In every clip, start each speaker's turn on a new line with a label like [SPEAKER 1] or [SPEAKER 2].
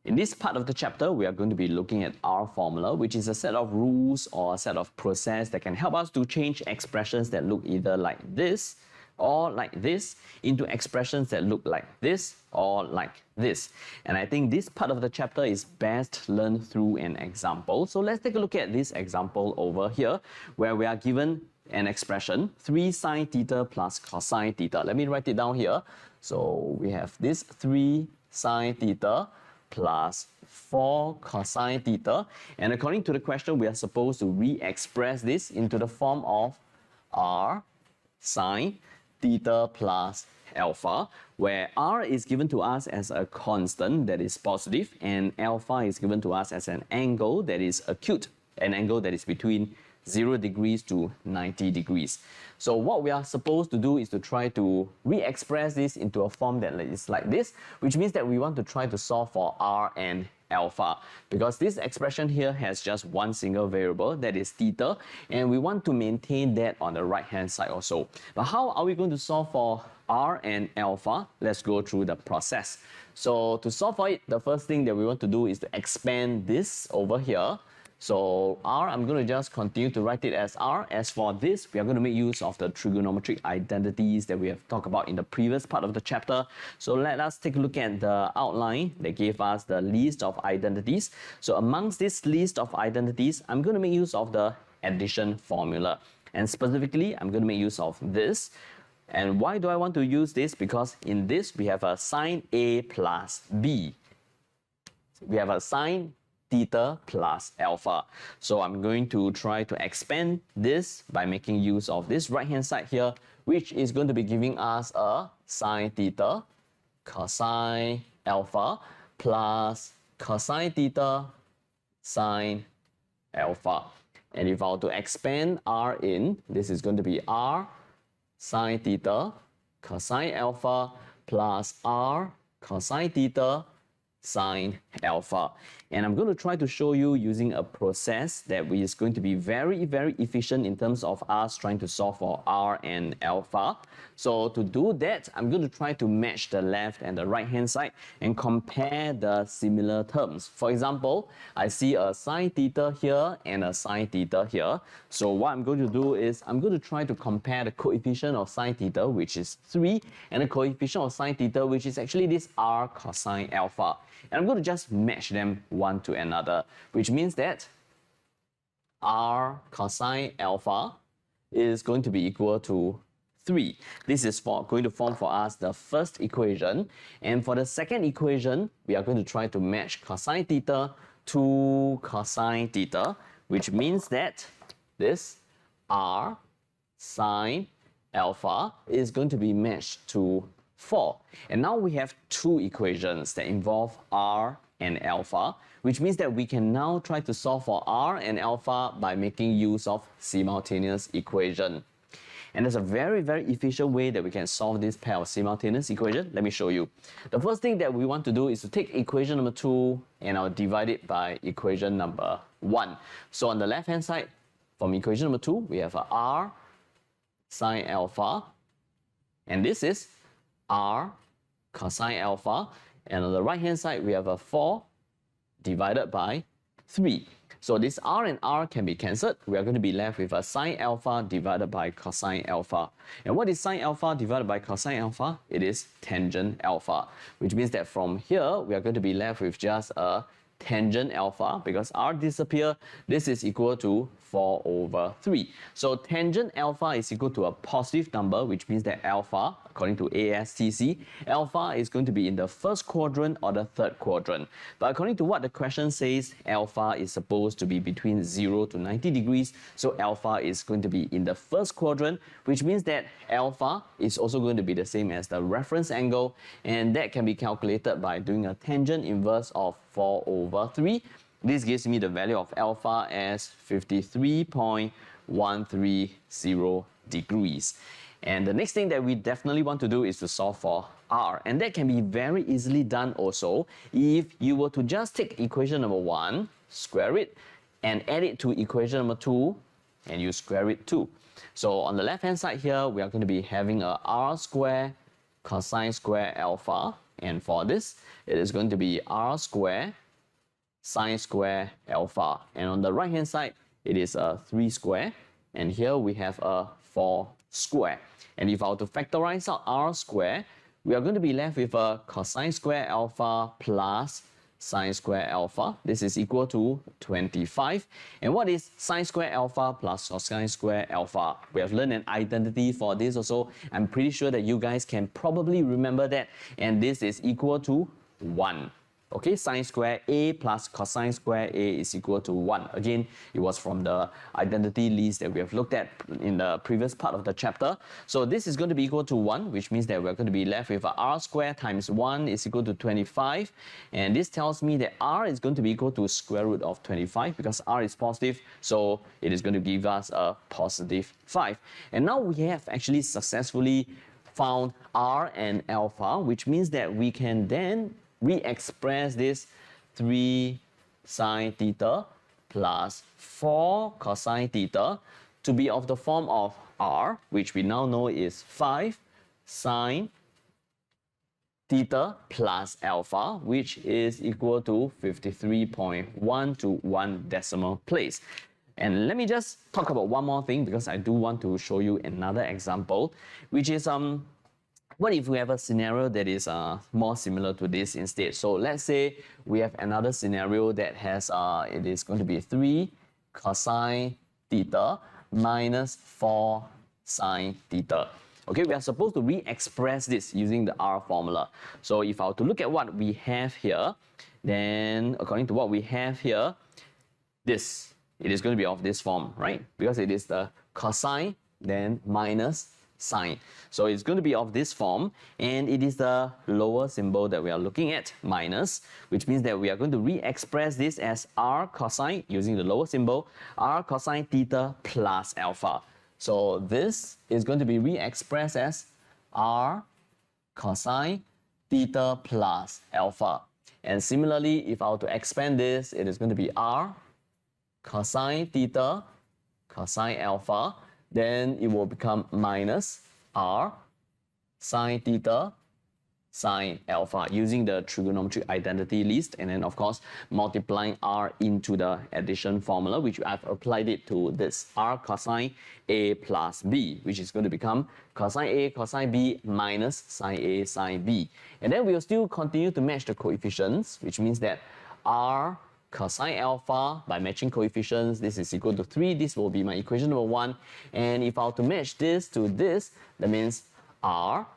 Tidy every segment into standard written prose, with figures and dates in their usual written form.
[SPEAKER 1] In this part of the chapter, we are going to be looking at R formula, which is a set of rules or a set of process that can help us to change expressions that look either like this or like this into expressions that look like this or like this. And I think this part of the chapter is best learned through an example. So let's take a look at this example over here, where we are given an expression 3 sine theta plus cosine theta. Let me write it down here. So we have this 3 sine theta plus 4 cosine theta, and according to the question, we are supposed to re-express this into the form of r sine theta plus alpha, where r is given to us as a constant that is positive and alpha is given to us as an angle that is acute, an angle that is between 0 degrees to 90 degrees. So what we are supposed to do is to try to re-express this into a form that is like this, which means that we want to try to solve for r and alpha, because this expression here has just one single variable, that is theta, and we want to maintain that on the right hand side also. But how are we going to solve for r and alpha? Let's go through the process. So to solve for it, the first thing that we want to do is to expand this over here. So r, I'm going to just continue to write it as r. As for this, we are going to make use of the trigonometric identities that we have talked about in the previous part of the chapter. So let us take a look at the outline that gave us the list of identities. So amongst this list of identities, I'm going to make use of the addition formula. And specifically, I'm going to make use of this. And why do I want to use this? Because in this, we have a sine A plus B. We have a sine theta plus alpha. So I'm going to try to expand this by making use of this right hand side here, which is going to be giving us a sine theta cosine alpha plus cosine theta sine alpha. And if I were to expand r in, this is going to be r sine theta cosine alpha plus r cosine theta sine alpha. And I'm going to try to show you using a process that is going to be very, very efficient in terms of us trying to solve for r and alpha. So to do that, I'm going to try to match the left and the right hand side and compare the similar terms. For example, I see a sine theta here and a sine theta here. So what I'm going to do is I'm going to try to compare the coefficient of sine theta, which is 3, and the coefficient of sine theta, which is actually this r cosine alpha. And I'm going to just match them one to another, which means that r cosine alpha is going to be equal to 3. This is going to form for us the first equation. And for the second equation, we are going to try to match cosine theta to cosine theta, which means that this r sine alpha is going to be matched to 4. And now we have two equations that involve r and alpha, which means that we can now try to solve for r and alpha by making use of simultaneous equation. And there's a very, very efficient way that we can solve this pair of simultaneous equation. Let me show you. The first thing that we want to do is to take equation number 2 and I'll divide it by equation number 1. So on the left hand side, from equation number 2, we have a r sine alpha, and this is r cosine alpha, and on the right hand side we have a 4 divided by 3. So this r and r can be cancelled. We are going to be left with a sine alpha divided by cosine alpha. And what is sine alpha divided by cosine alpha? It is tangent alpha, which means that from here we are going to be left with just a tangent alpha, because r disappear. This is equal to 4 over 3. So tangent alpha is equal to a positive number, which means that alpha, according to ASTC, alpha is going to be in the first quadrant or the third quadrant. But according to what the question says, alpha is supposed to be between 0 to 90 degrees. So alpha is going to be in the first quadrant, which means that alpha is also going to be the same as the reference angle, and that can be calculated by doing a tangent inverse of 4 over 3. This gives me the value of alpha as 53.130 degrees. And the next thing that we definitely want to do is to solve for r. And that can be very easily done also if you were to just take equation number 1, square it, and add it to equation number 2, and you square it too. So on the left hand side here, we are going to be having a r square cosine square alpha. And for this, it is going to be r square sine square alpha. And on the right hand side, it is a 3 square. And here we have a 4 square. And if I were to factorize out r square, we are going to be left with a cosine square alpha plus sine square alpha. This is equal to 25. And what is sine square alpha plus cosine square alpha? We have learned an identity for this also. I'm pretty sure that you guys can probably remember that. And this is equal to 1. Okay, sine square A plus cosine square A is equal to 1. Again, it was from the identity list that we have looked at in the previous part of the chapter. So this is going to be equal to 1, which means that we're going to be left with r square times 1 is equal to 25. And this tells me that r is going to be equal to square root of 25 because r is positive. So it is going to give us a positive 5. And now we have actually successfully found r and alpha, which means that we can then re-express this 3 sine theta plus 4 cosine theta to be of the form of r, which we now know is 5 sine theta plus alpha, which is equal to 53.1 to 1 decimal place. And let me just talk about one more thing because I do want to show you another example, which is what if we have a scenario that is more similar to this instead? So let's say we have another scenario that has, it is going to be 3 cosine theta minus 4 sine theta. Okay, we are supposed to re-express this using the R formula. So if I were to look at what we have here, then according to what we have here, it is going to be of this form, right? Because it is the cosine, then minus sine. So it's going to be of this form, and it is the lower symbol that we are looking at, minus, which means that we are going to re-express this as r cosine using the lower symbol, r cosine theta plus alpha. So this is going to be re-expressed as r cosine theta plus alpha. And similarly, if I were to expand this, it is going to be r cosine theta cosine alpha. Then it will become minus r sine theta sine alpha using the trigonometry identity list, and then of course multiplying r into the addition formula, which I've applied it to this r cosine a plus b, which is going to become cosine a cosine b minus sine a sine b. And then we'll still continue to match the coefficients, which means that r cosine alpha, by matching coefficients, this is equal to 3. This will be my equation number 1. And if I were to match this to this, that means r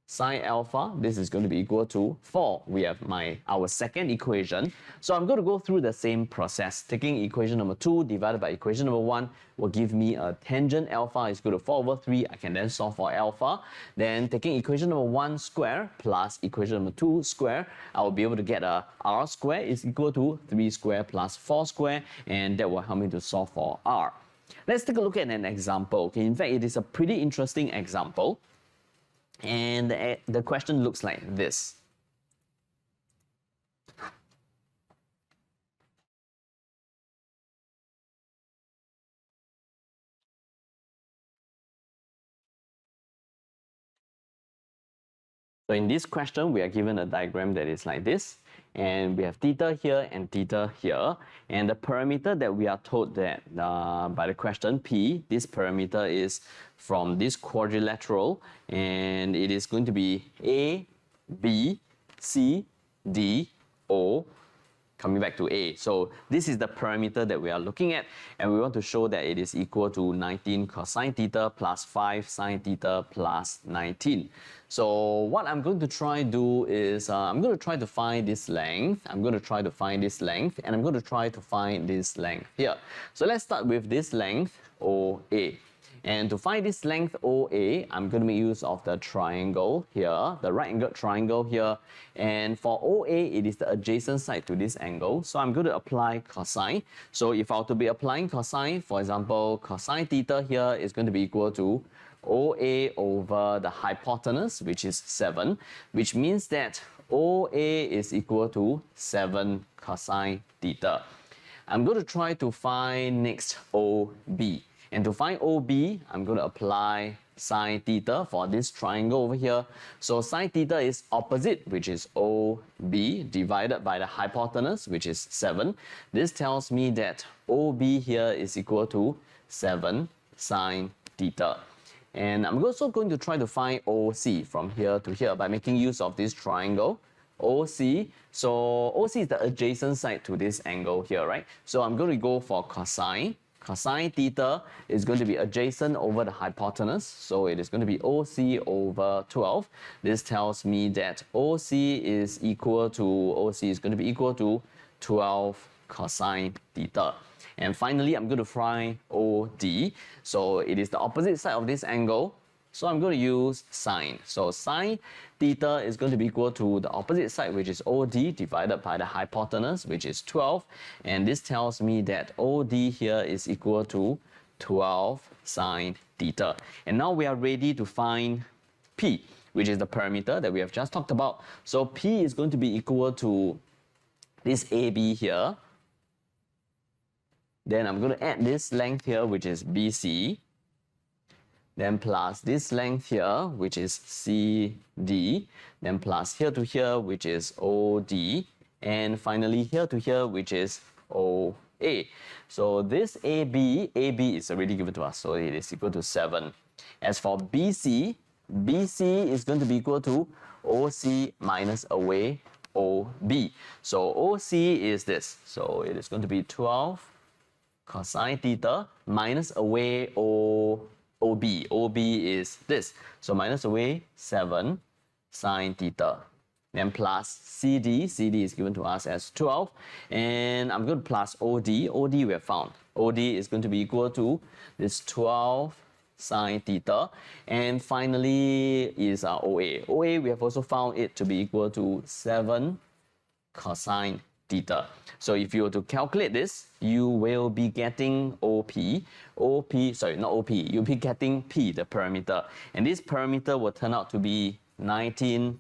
[SPEAKER 1] sine alpha, this is going to be equal to 4. We have our second equation. So I'm going to go through the same process. Taking equation number 2 divided by equation number 1 will give me a tangent alpha is equal to 4 over 3. I can then solve for alpha. Then taking equation number 1 square plus equation number 2 square, I will be able to get a r square is equal to 3 square plus 4 square, and that will help me to solve for r. Let's take a look at an example. Okay, in fact, it is a pretty interesting example. And the question looks like this. So in this question, we are given a diagram that is like this. And we have theta here and theta here. And the parameter that we are told that by the question P, this parameter is from this quadrilateral, and it is going to be A, B, C, D, O, coming back to A. So this is the parameter that we are looking at, and we want to show that it is equal to 19 cosine theta plus 5 sine theta plus 19. So what I'm going to try to do is, I'm going to try to find this length, and I'm going to try to find this length here. So let's start with this length, OA. And to find this length OA, I'm going to make use of the triangle here, the right angled triangle here. And for OA, it is the adjacent side to this angle. So I'm going to apply cosine. So if I were to be applying cosine, for example, cosine theta here is going to be equal to OA over the hypotenuse, which is 7, which means that OA is equal to 7 cosine theta. I'm going to try to find next OB. And to find OB, I'm going to apply sine theta for this triangle over here. So sine theta is opposite, which is OB, divided by the hypotenuse, which is 7. This tells me that OB here is equal to 7 sine theta. And I'm also going to try to find OC from here to here by making use of this triangle. OC, so OC is the adjacent side to this angle here, right? So I'm going to go for cosine. Cosine theta is going to be adjacent over the hypotenuse, so it is going to be OC over 12. This tells me that OC is going to be equal to 12 cosine theta. And finally, I'm going to find OD. So it is the opposite side of this angle. So I'm going to use sine. So sine theta is going to be equal to the opposite side, which is OD, divided by the hypotenuse, which is 12. And this tells me that OD here is equal to 12 sine theta. And now we are ready to find P, which is the parameter that we have just talked about. So P is going to be equal to this AB here. Then I'm going to add this length here, which is BC. Then plus this length here, which is CD. Then plus here to here, which is OD. And finally here to here, which is OA. So this AB is already given to us, so it is equal to 7. As for BC is going to be equal to OC minus away OB. So OC is this. So it is going to be 12 cosine theta minus away OB. OB is this. So minus away 7 sine theta. Then plus CD. CD is given to us as 12. And I'm going to plus OD. OD we have found. OD is going to be equal to this 12 sine theta. And finally is our OA. OA we have also found it to be equal to 7 cosine theta. So if you were to calculate this, you will be getting you'll be getting P, the parameter. And this parameter will turn out to be 19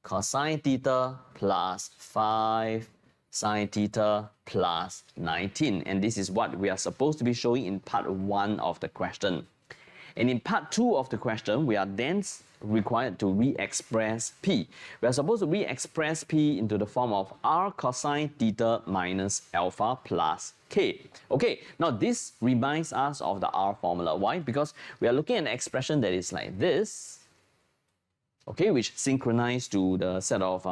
[SPEAKER 1] cosine theta plus 5 sine theta plus 19. And this is what we are supposed to be showing in part 1 of the question. And in part 2 of the question, we are then required to re-express P. We are supposed to re-express P into the form of R cosine theta minus alpha plus K. Okay, now this reminds us of the R formula. Why? Because we are looking at an expression that is like this, okay, which synchronized to the set of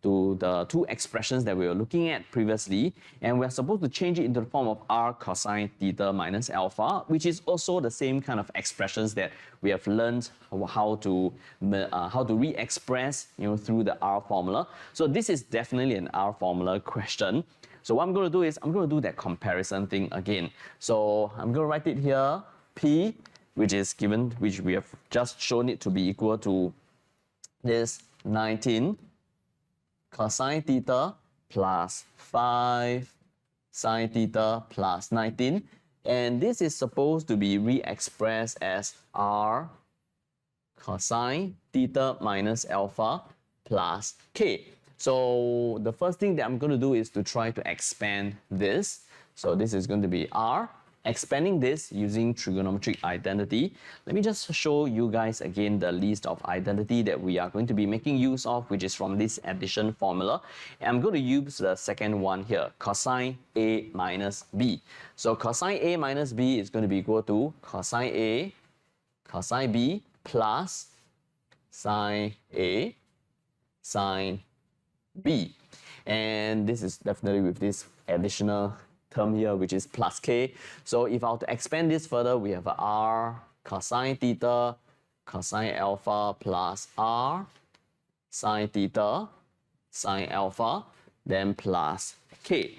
[SPEAKER 1] to the two expressions that we were looking at previously, and we're supposed to change it into the form of R cosine theta minus alpha, which is also the same kind of expressions that we have learned how to re-express, through the R formula. So this is definitely an R formula question. So what I'm going to do is I'm going to do that comparison thing again. So I'm going to write it here, P, which we have just shown it to be equal to this 19 cosine theta plus 5 sine theta plus 19. And this is supposed to be re-expressed as R cosine theta minus alpha plus K. So the first thing that I'm going to do is to try to expand this. So this is going to be R. Expanding this using trigonometric identity. Let me just show you guys again the list of identity that we are going to be making use of, which is from this addition formula. And I'm going to use the second one here, cosine A minus B. So cosine A minus B is going to be equal to cosine A, cosine B plus sine A, sine B. And this is definitely with this additional term here, which is plus K. So if I were to expand this further, we have R cosine theta, cosine alpha plus R sine theta, sine alpha, then plus K.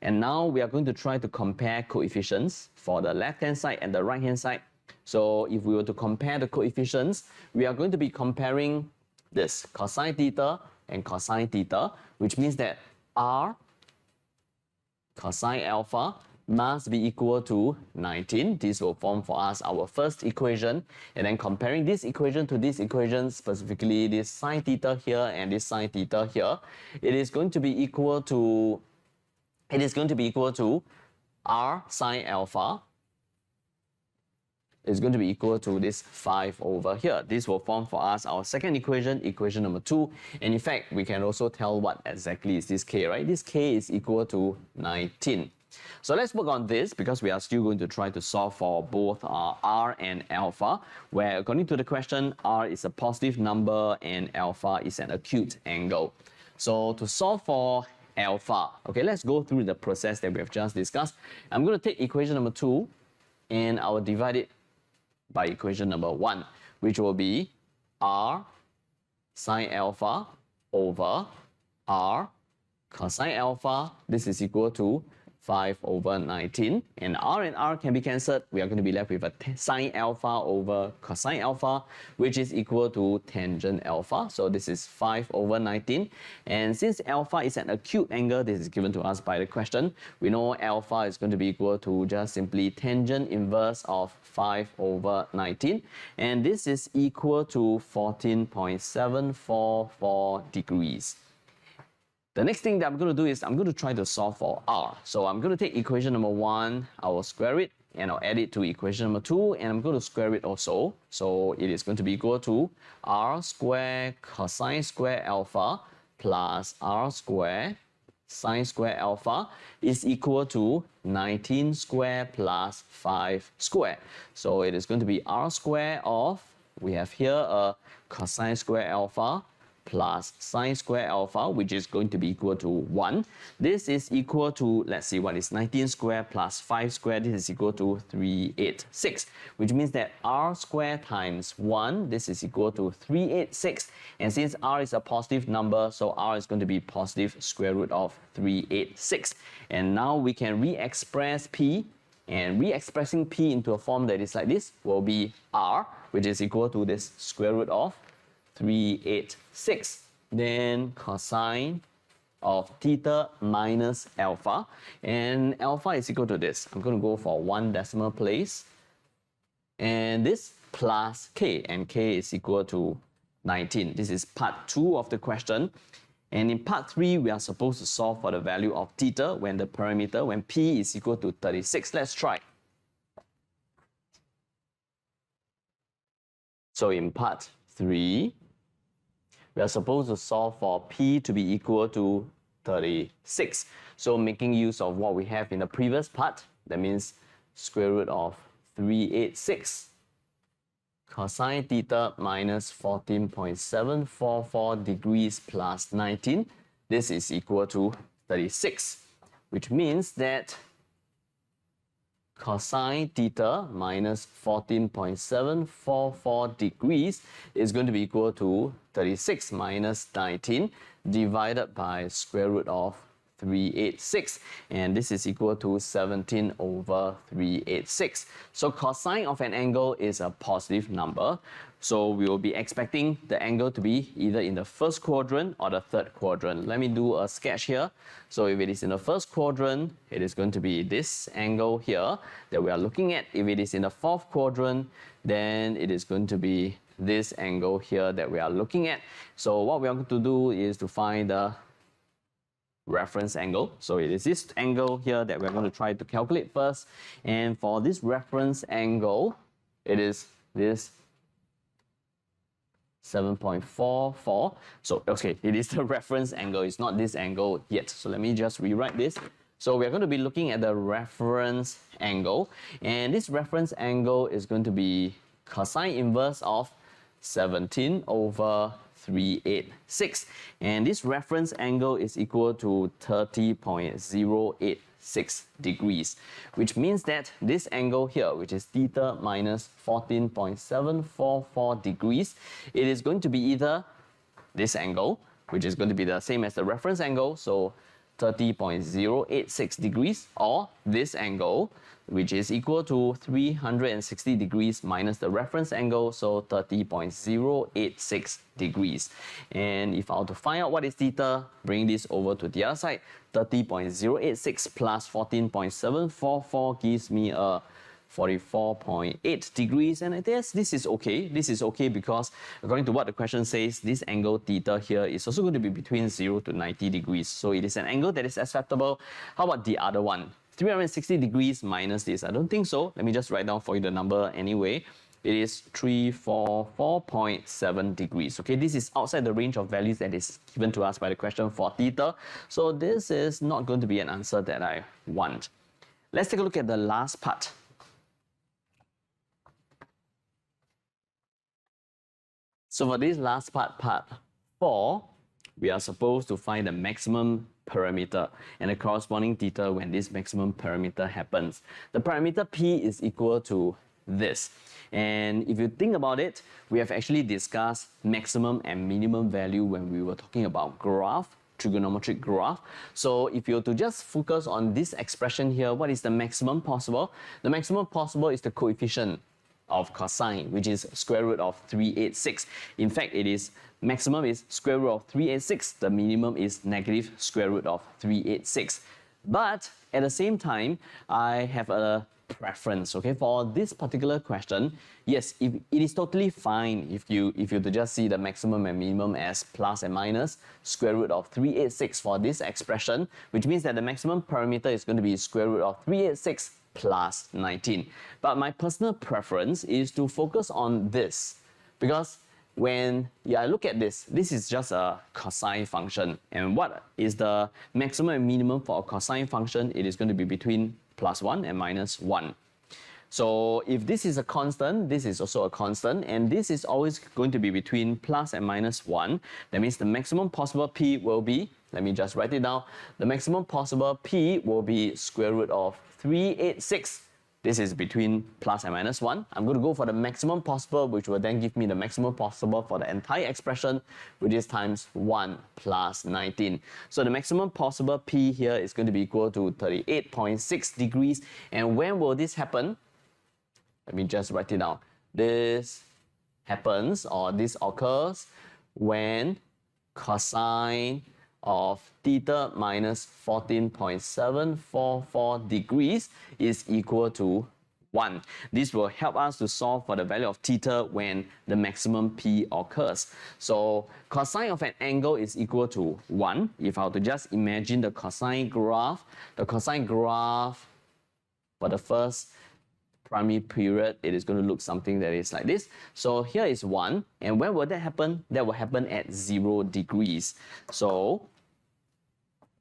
[SPEAKER 1] And now we are going to try to compare coefficients for the left-hand side and the right-hand side. So if we were to compare the coefficients, we are going to be comparing this cosine theta and cosine theta, which means that R cosine alpha must be equal to 19. This will form for us our first equation. And then comparing this equation to this equation, specifically this sine theta here and this sine theta here, it is going to be equal to R sine alpha is going to be equal to this 5 over here. This will form for us our second equation, equation number 2. And in fact, we can also tell what exactly is this k, right? This k is equal to 19. So let's work on this because we are still going to try to solve for both r and alpha, where according to the question, r is a positive number and alpha is an acute angle. So to solve for alpha, okay, let's go through the process that we have just discussed. I'm going to take equation number 2 and I will divide it by equation number 1, which will be r sine alpha over r cosine alpha. This is equal to 5 over 19, and r can be cancelled. We are going to be left with a sine alpha over cosine alpha, which is equal to tangent alpha. So this is 5 over 19, and since alpha is an acute angle, this is given to us by the question, we know alpha is going to be equal to just simply tangent inverse of 5 over 19, and this is equal to 14.744 degrees. The next thing that I'm going to do is I'm going to try to solve for r. So I'm going to take equation number 1, I will square it, and I'll add it to equation number 2, and I'm going to square it also. So it is going to be equal to r square cosine square alpha plus r square sine square alpha is equal to 19 square plus 5 square. So it is going to be r square of, we have here a cosine square alpha plus sine square alpha, which is going to be equal to 1. This is equal to, let's see, what is 19 square plus 5 square? This is equal to 386, which means that r square times 1, this is equal to 386. And since r is a positive number, so r is going to be positive square root of 386. And now we can re-express p, and re-expressing p into a form that is like this will be r, which is equal to this square root of 386, then cosine of theta minus alpha, and alpha is equal to this. I'm going to go for 1 decimal place, and this plus k, and k is equal to 19. This is part 2 of the question, and in part 3 we are supposed to solve for the value of theta when the parameter, when p is equal to 36. Let's try. So in part 3, we are supposed to solve for p to be equal to 36. So making use of what we have in the previous part, that means square root of 386 cosine theta minus 14.744 degrees plus 19. This is equal to 36, which means that cosine theta minus 14.744 degrees is going to be equal to 36 minus 19 divided by square root of 386, and this is equal to 17 over 386. So cosine of an angle is a positive number, so we will be expecting the angle to be either in the first quadrant or the third quadrant. Let me do a sketch here. So if it is in the first quadrant, it is going to be this angle here that we are looking at. If it is in the fourth quadrant, then it is going to be this angle here that we are looking at. So what we are going to do is to find the reference angle. So it is this angle here that we're going to try to calculate first. And for this reference angle, it is this 7.44. So, okay, it is the reference angle. It's not this angle yet. So let me just rewrite this. So we're going to be looking at the reference angle. And this reference angle is going to be cosine inverse of 17 over 386, and this reference angle is equal to 30.086 degrees, which means that this angle here, which is theta minus 14.744 degrees, it is going to be either this angle, which is going to be the same as the reference angle, so 30.086 degrees, or this angle, which is equal to 360 degrees minus the reference angle, so 30.086 degrees. And if I were to find out what is theta, bring this over to the other side, 30.086 plus 14.744 gives me a 44.8 degrees, and I guess this is okay. This is okay because according to what the question says, this angle theta here is also going to be between 0 to 90 degrees. So it is an angle that is acceptable. How about the other one? 360 degrees minus this. I don't think so. Let me just write down for you the number anyway. It is 344.7 degrees. Okay, this is outside the range of values that is given to us by the question for theta. So this is not going to be an answer that I want. Let's take a look at the last part. So for this last part, part 4, we are supposed to find the maximum parameter and the corresponding theta when this maximum parameter happens. The parameter P is equal to this. And if you think about it, we have actually discussed maximum and minimum value when we were talking about graph, trigonometric graph. So if you were to just focus on this expression here, what is the maximum possible? The maximum possible is the coefficient of cosine, which is square root of 386. In fact, it is maximum is square root of 386. The minimum is negative square root of 386. But at the same time, I have a preference. Okay, for this particular question, yes, if it is totally fine if you to just see the maximum and minimum as plus and minus square root of 386 for this expression, which means that the maximum parameter is going to be square root of 386 plus 19. But my personal preference is to focus on this, because when I look at this, this is just a cosine function. And what is the maximum and minimum for a cosine function? It is going to be between plus 1 and minus 1. So if this is a constant, this is also a constant, and this is always going to be between plus and minus 1. That means the maximum possible P will be, let me just write it down, the maximum possible P will be square root of 386. This is between plus and minus 1. I'm going to go for the maximum possible, which will then give me the maximum possible for the entire expression, which is times 1 plus 19. So the maximum possible P here is going to be equal to 38.6 degrees. And when will this happen? Let me just write it down. This happens, or this occurs, when cosine of theta minus 14.744 degrees is equal to 1. This will help us to solve for the value of theta when the maximum P occurs. So cosine of an angle is equal to 1. If I were to just imagine the cosine graph for the first primary period, it is going to look something that is like this. So here is 1, and when will that happen? That will happen at 0 degrees. So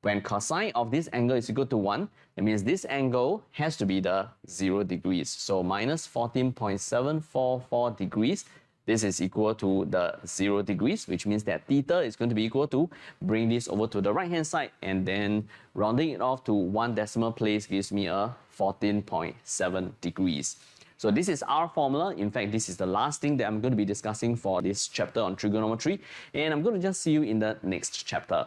[SPEAKER 1] when cosine of this angle is equal to 1, that means this angle has to be the 0 degrees. So minus 14.744 degrees, this is equal to the 0 degrees, which means that theta is going to be equal to, bring this over to the right hand side, and then rounding it off to 1 decimal place gives me a 14.7 degrees. So this is our formula. In fact, this is the last thing that I'm going to be discussing for this chapter on trigonometry, and I'm going to just see you in the next chapter.